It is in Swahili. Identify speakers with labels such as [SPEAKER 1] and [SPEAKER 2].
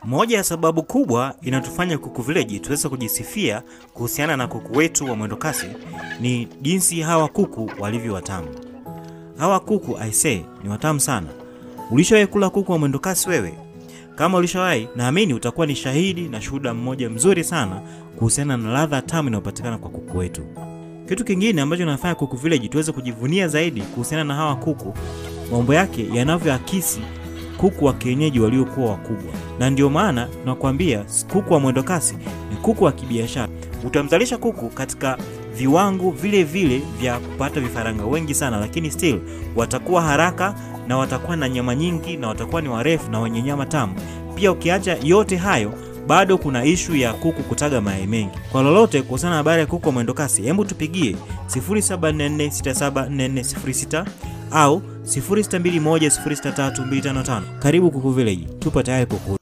[SPEAKER 1] Moja ya sababu kubwa inatufanya Kuku Village tuweze kujisifia kuhusiana na kuku wetu wa mwendokasi ni jinsi hawa kuku walivyo watamu. Hawa kuku ni watamu sana. Ulishawahi kula kuku wa mwendokasi wewe? Kama ulishawahi, naamini utakuwa ni shahidi na shuhuda mmoja mzuri sana kuhusiana na ladha tamu inayopatikana kwa kuku wetu. Kitu kingine ambacho kinafanya Kuku Village tuweze kujivunia zaidi kuhusiana na hawa kuku, mambo yake yanavyoakisi kuku wa kienyeji waliokuwa wakubwa. Na ndio maana tunakuambia kuku wa mwendokasi ni kuku wa kibiashara. Utamzalisha kuku katika viwango vile vile vya kupata vifaranga wengi sana, lakini still watakuwa haraka na watakuwa na nyama nyingi na watakuwa ni warefu na wenye nyama tamu. Pia ukiacha yote hayo, bado kuna issue ya kuku kutaga mayai mengi. Kwa lolote kuhusiana na habari ya kuku wa mwendokasi, hebu tupigie 0744674406 au 0621063255. Karibu Kuku Village, tupo tayari kuku.